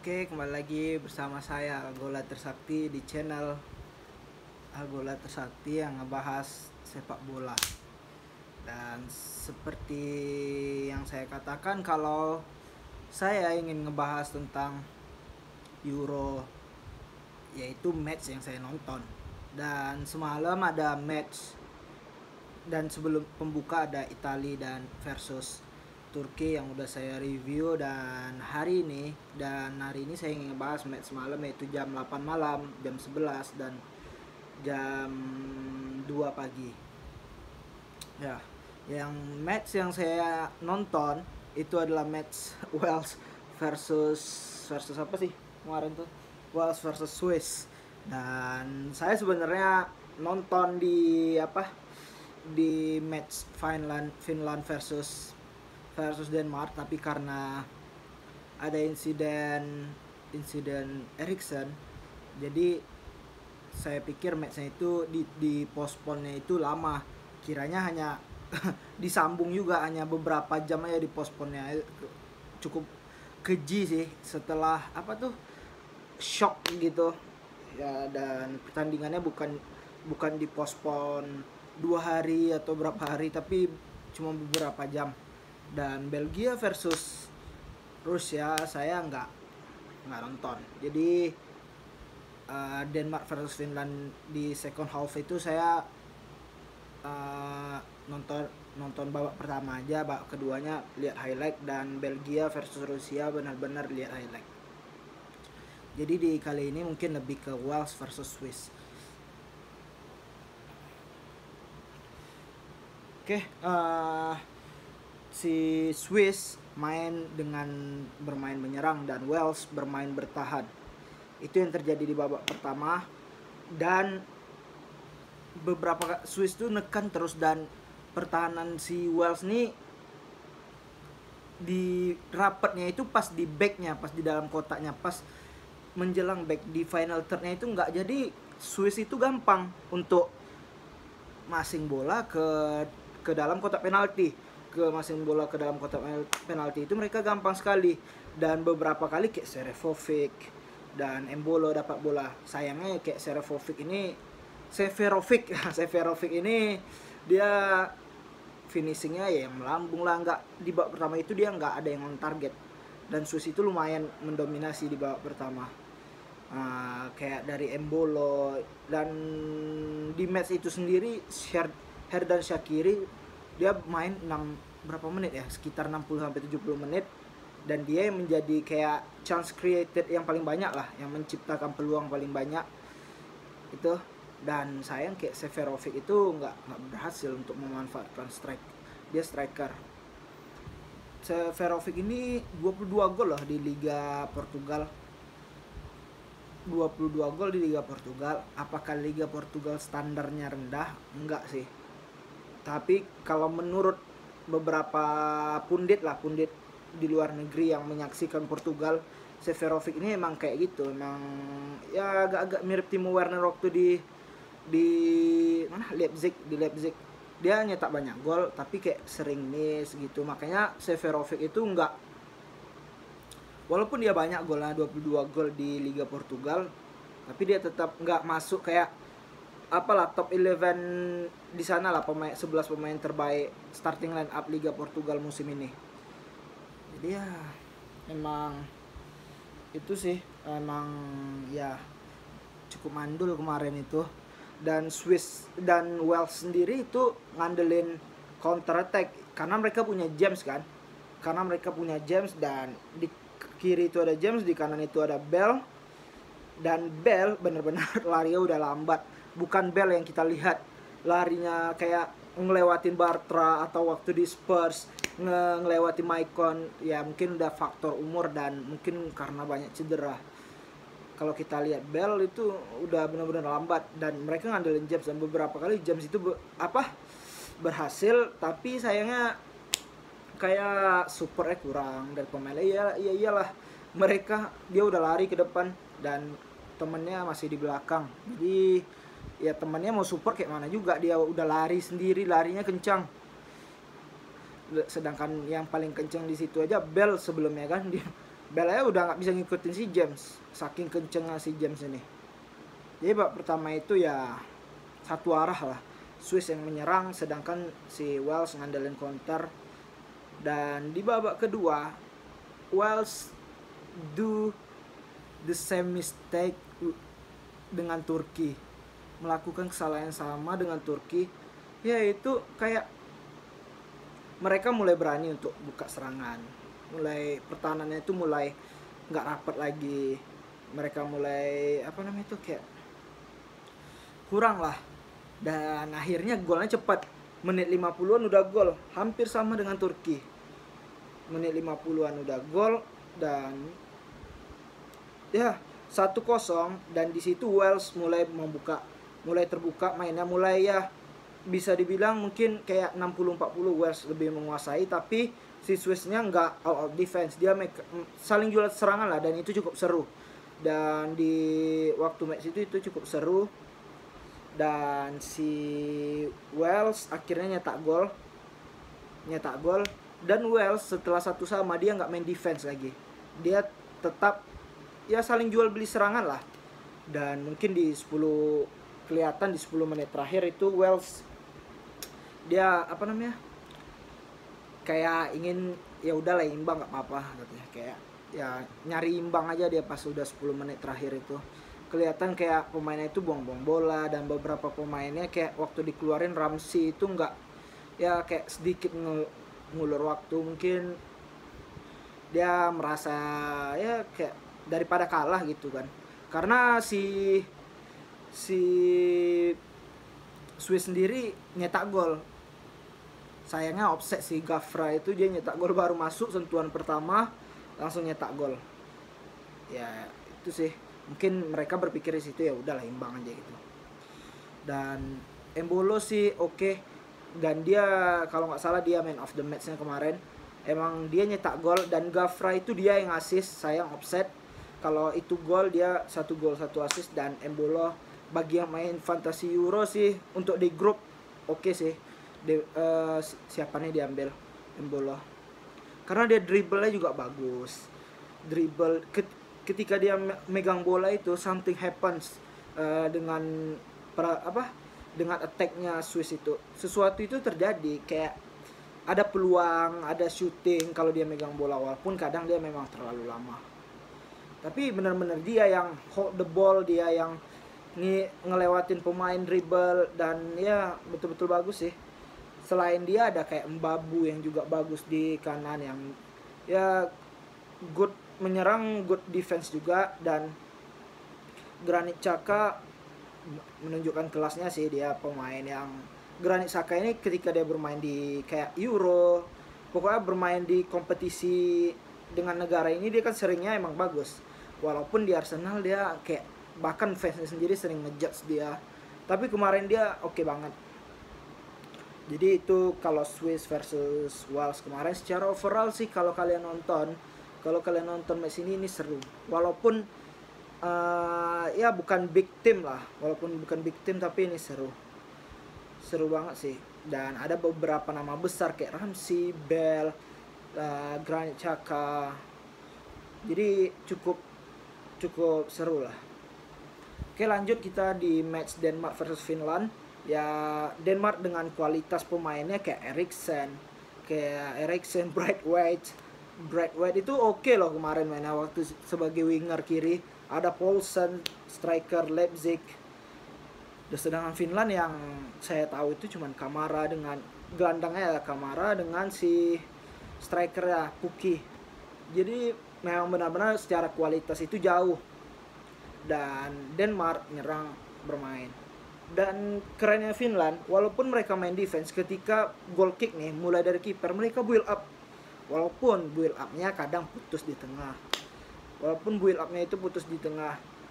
Oke, kembali lagi bersama saya Algola Tersakti di channel Algola Tersakti yang ngebahas sepak bola. Dan seperti yang saya katakan, kalau saya ingin ngebahas tentang Euro, yaitu match yang saya nonton. Dan semalam ada match, dan sebelum pembuka ada Italia dan versus Turki yang udah saya review. Dan hari ini saya ingin ngebahas match semalam, yaitu jam 8 malam, jam 11 dan jam 2 pagi. Ya, yang match yang saya nonton itu adalah match Wales versus apa sih kemarin tuh? Wales versus Swiss. Dan saya sebenarnya nonton di match Finland versus Denmark, tapi karena ada insiden Eriksen, jadi saya pikir matchnya itu di postpone-nya itu lama. Kiranya hanya disambung juga, hanya beberapa jam aja di postpone-nya. Cukup keji sih, setelah shock gitu ya. Dan pertandingannya bukan dipospon 2 hari atau berapa hari, tapi cuma beberapa jam. Dan Belgia versus Rusia saya nggak nonton. Jadi Denmark versus Finland di second half itu saya nonton babak pertama aja, babak keduanya lihat highlight. Dan Belgia versus Rusia benar-benar lihat highlight. Jadi di kali ini mungkin lebih ke Wales versus Swiss. Oke, si Swiss bermain menyerang dan Wales bermain bertahan. Itu yang terjadi di babak pertama. Dan beberapa Swiss tuh nekan terus, dan pertahanan si Wales nih di rapatnya itu pas di backnya, pas di dalam kotaknya, pas menjelang back di final thirdnya itu nggak. Jadi Swiss itu gampang untuk masing bola ke dalam kotak penalti. Itu mereka gampang sekali. Dan beberapa kali kayak Seferovic dan Embolo dapat bola. Sayangnya kayak Seferovic ini dia finishingnya ya melambung lah. Nggak, di babak pertama itu dia nggak ada yang on target. Dan Swiss itu lumayan mendominasi di babak pertama. Kayak dari Embolo. Dan di match itu sendiri Xherdan Shaqiri dia main berapa menit ya, sekitar 60-70 menit. Dan dia yang menjadi kayak chance created yang paling banyak lah, yang menciptakan peluang paling banyak itu. Dan sayang kayak Seferovic itu nggak berhasil untuk memanfaatkan dia striker. Seferovic ini 22 gol loh di Liga Portugal. 22 gol di Liga Portugal. Apakah Liga Portugal standarnya rendah? Enggak sih. Tapi kalau menurut beberapa pundit di luar negeri yang menyaksikan Portugal, Seferovic ini emang kayak gitu. Emang ya agak-agak mirip Timo Werner waktu di Leipzig. Dia nyetak banyak gol tapi kayak sering miss gitu. Makanya Seferovic itu enggak, walaupun dia banyak golnya, 22 gol di Liga Portugal, tapi dia tetap nggak masuk kayak top 11 di sana lah, 11 pemain terbaik starting line up Liga Portugal musim ini. Jadi ya emang itu sih, emang ya cukup mandul kemarin itu. Dan Swiss dan Wales sendiri itu ngandelin counter attack karena mereka punya James dan di kiri itu ada James, di kanan itu ada Bell. Dan Bell benar-benar larinya udah lambat. Bukan Bell yang kita lihat larinya kayak ngelewatin Bartra atau waktu di Spurs ngelewatin Maicon. Ya mungkin udah faktor umur dan mungkin karena banyak cedera. Kalau kita lihat Bell itu udah benar-benar lambat. Dan mereka ngandelin James, dan beberapa kali James itu berhasil, tapi sayangnya kayak supportnya kurang dari pemainnya. Iyalah dia udah lari ke depan dan temennya masih di belakang. Jadi ya temannya mau support kayak mana juga, dia udah lari sendiri, larinya kencang. Sedangkan yang paling kencang di situ aja Bell sebelumnya kan, Belanya udah nggak bisa ngikutin si James, saking kencengnya si James ini. Jadi babak pertama itu ya satu arah lah, Swiss yang menyerang sedangkan si Wales ngandelin counter. Dan di babak kedua Wales do the same mistake dengan Turki, melakukan kesalahan yang sama dengan Turki, yaitu kayak mereka mulai berani untuk buka serangan, mulai pertahanannya itu mulai nggak rapat lagi, mereka mulai kayak kurang lah. Dan akhirnya golnya cepat, menit 50-an udah gol, hampir sama dengan Turki, menit 50-an udah gol. Dan ya 1-0, dan di situ Wales mulai terbuka mainnya, mulai ya bisa dibilang mungkin kayak 60-40 Wales lebih menguasai, tapi si Swissnya nggak all out defense, dia saling jual serangan lah, dan itu cukup seru. Dan di waktu match itu cukup seru, dan si Wales akhirnya nyetak gol. Dan Wales setelah 1-1 dia nggak main defense lagi, dia tetap ya saling jual beli serangan lah. Dan mungkin kelihatan di 10 menit terakhir itu Wales dia kayak ingin ya udahlah imbang nggak apa-apa katanya, kayak ya nyari imbang aja dia pas udah 10 menit terakhir itu. Kelihatan kayak pemainnya itu buang-buang bola, dan beberapa pemainnya kayak waktu dikeluarin Ramsey itu nggak, ya kayak sedikit ngulur waktu, mungkin dia merasa ya kayak daripada kalah gitu kan, karena si Swiss sendiri nyetak gol. Sayangnya offset si Gafra itu, dia nyetak gol baru masuk sentuhan pertama langsung nyetak gol. Ya itu sih, mungkin mereka berpikir di situ ya udahlah imbang aja gitu. Dan Embolo sih oke. Dan dia kalau nggak salah dia man of the match-nya kemarin. Emang dia nyetak gol, dan Gafra itu dia yang assist, sayang offset. Kalau itu gol, dia 1 gol 1 assist. Dan Embolo bagi yang main Fantasy Euro sih untuk di grup oke sih. Siapa nih diambil Embolo, karena dia dribblenya juga bagus. Ketika dia megang bola itu something happens dengan attack-nya Swiss itu. Sesuatu itu terjadi, kayak ada peluang, ada shooting kalau dia megang bola, walaupun kadang dia memang terlalu lama. Tapi benar-benar dia yang hold the ball, dia yang ngelewatin pemain, dribble, dan ya betul-betul bagus sih. Selain dia ada kayak Mbabu yang juga bagus di kanan, yang ya good menyerang, good defense juga. Dan Granit Xhaka menunjukkan kelasnya sih, dia pemain yang Granit Xhaka ini ketika dia bermain di kayak Euro, pokoknya bermain di kompetisi dengan negara ini, dia kan seringnya emang bagus. Walaupun di Arsenal dia kayak bahkan fansnya sendiri sering ngejudge dia, tapi kemarin dia oke banget. Jadi itu kalau Swiss versus Wales kemarin. Secara overall sih kalau kalian nonton match ini seru. Walaupun ya bukan big team lah, tapi ini seru banget sih. Dan ada beberapa nama besar kayak Ramsey, Bell, Granit Xhaka. Jadi cukup seru lah. Oke, lanjut kita di match Denmark versus Finland. Ya Denmark dengan kualitas pemainnya kayak Eriksen, Braithwaite itu oke loh kemarin mainnya waktu sebagai winger kiri. Ada Poulsen, striker Leipzig. Dan sedangkan Finland yang saya tahu itu cuman Kamara dengan gelandangnya, Kamara dengan si strikernya Pukki. Jadi memang benar-benar secara kualitas itu jauh. Dan Denmark nyerang bermain. Dan kerennya Finland, walaupun mereka main defense, ketika goal kick nih mulai dari kiper, mereka build up. Walaupun build up-nya kadang putus di tengah.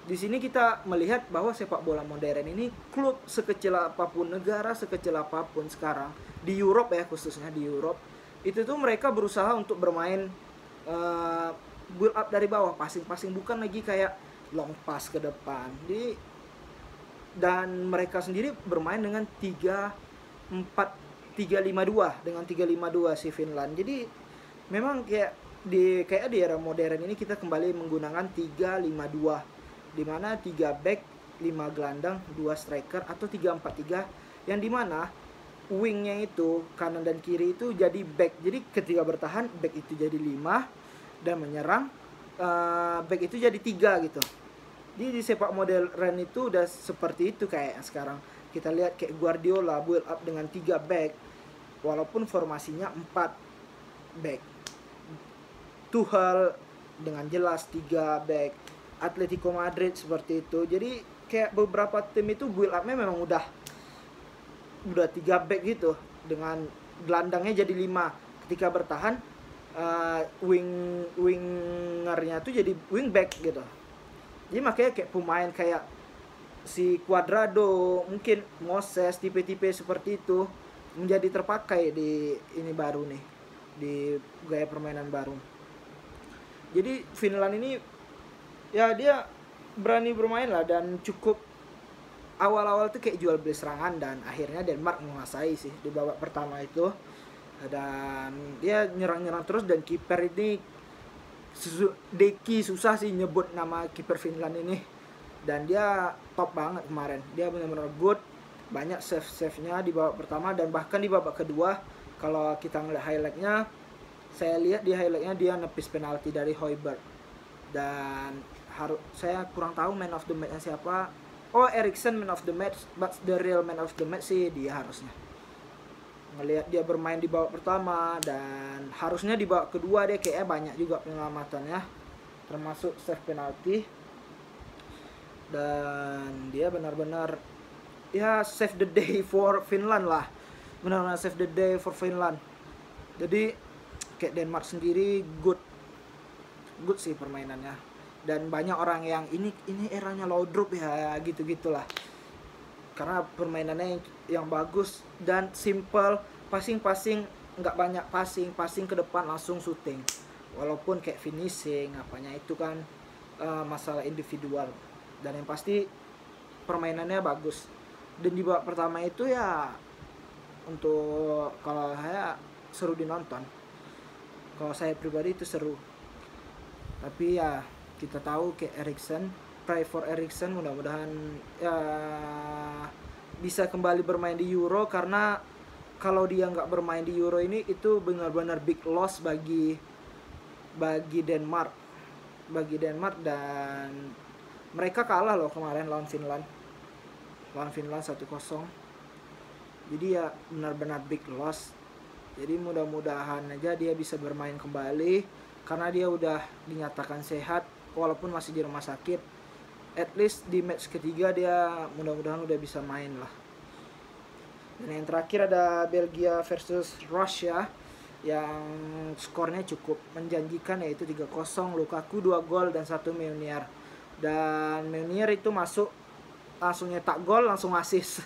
Di sini kita melihat bahwa sepak bola modern ini, klub sekecil apapun, negara sekecil apapun sekarang di Europe ya, khususnya di Europe, itu tuh mereka berusaha untuk bermain build up dari bawah, passing, bukan lagi kayak long pass ke depan. Dan mereka sendiri bermain dengan 3-5-2 si Finland. Jadi memang kayak kayak di era modern ini kita kembali menggunakan 3-5-2, di mana 3 back, 5 gelandang, 2 striker, atau 3-4-3, yang dimana wingnya itu kanan dan kiri itu jadi back. Jadi ketika bertahan back itu jadi 5, dan menyerang back itu jadi 3 gitu. Jadi di sepak modern itu udah seperti itu. Kayak sekarang kita lihat kayak Guardiola build up dengan 3 back walaupun formasinya 4 back. Tuchel dengan jelas 3 back. Atletico Madrid seperti itu. Jadi kayak beberapa tim itu build up-nya memang udah 3 back gitu, dengan gelandangnya jadi 5. Ketika bertahan wingernya tuh jadi wing back gitu. Jadi makanya kayak pemain kayak si Cuadrado, mungkin Moses, tipe-tipe seperti itu menjadi terpakai di ini baru nih, di gaya permainan baru. Jadi Finland ini ya dia berani bermain lah, dan cukup awal-awal tuh kayak jual beli serangan, dan akhirnya Denmark menguasai sih di babak pertama itu. Dan dia nyerang-nyerang terus, dan kiper ini Deki, susah sih nyebut nama kiper Finland ini, dan dia top banget kemarin. Dia benar-benar good, banyak save-nya di babak pertama, dan bahkan di babak kedua kalau kita ngeliat highlightnya, saya lihat di highlightnya dia nepis penalti dari Højbjerg. Dan saya kurang tahu man of the match-nya siapa. Oh, Eriksen man of the match, but the real man of the match sih dia harusnya. Ngelihat dia bermain di babak pertama, dan harusnya di babak kedua dia kayaknya banyak juga penyelamatannya, termasuk save penalti. Dan dia benar-benar ya save the day for Finland lah. Benar-benar save the day for Finland. Jadi kayak Denmark sendiri good sih permainannya, dan banyak orang yang ini eranya Laudrup ya, gitu-gitulah, karena permainannya yang bagus dan simple, passing nggak banyak passing ke depan langsung shooting, walaupun kayak finishing apanya itu kan masalah individual, dan yang pasti permainannya bagus. Dan di babak pertama itu ya, untuk kalau saya seru dinonton, kalau saya pribadi itu seru. Tapi ya kita tahu kayak Eriksen, pray for Eriksen, mudah-mudahan ya bisa kembali bermain di Euro, karena kalau dia nggak bermain di Euro ini itu benar-benar big loss bagi Denmark, dan mereka kalah loh kemarin lawan Finland 1-0. Jadi ya benar-benar big loss. Jadi mudah-mudahan aja dia bisa bermain kembali, karena dia udah dinyatakan sehat walaupun masih di rumah sakit. At least di match ketiga dia mudah-mudahan udah bisa main lah. Dan yang terakhir ada Belgia versus Russia, yang skornya cukup menjanjikan, yaitu 3-0. Lukaku 2 gol dan 1 Meunier. Dan Meunier itu masuk langsung nyetak gol, langsung assist.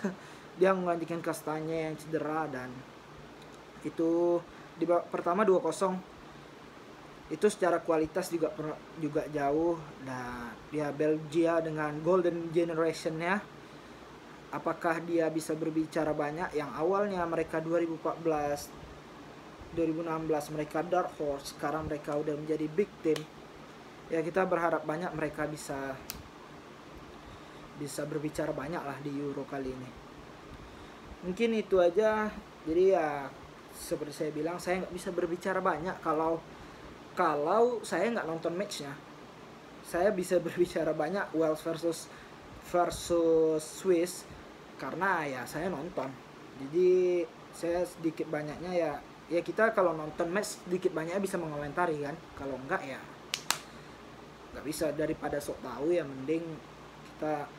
Dia menggantikan Kastanya yang cedera, dan itu di babak pertama 2-0. Itu secara kualitas juga jauh. Nah, dia Belgia dengan golden generation-nya, apakah dia bisa berbicara banyak? Yang awalnya mereka 2014 2016 mereka dark horse, sekarang mereka udah menjadi big team. Ya kita berharap banyak mereka bisa berbicara banyak lah di Euro kali ini. Mungkin itu aja. Jadi ya seperti saya bilang, saya nggak bisa berbicara banyak kalau saya nggak nonton matchnya. Saya bisa berbicara banyak Wales versus Swiss karena ya saya nonton. Jadi saya sedikit banyaknya ya kita kalau nonton match sedikit banyaknya bisa mengomentari kan. Kalau enggak ya nggak bisa. Daripada sok tahu ya mending kita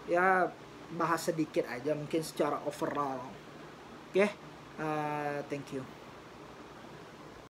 ya bahas sedikit aja mungkin secara overall. Oke, thank you.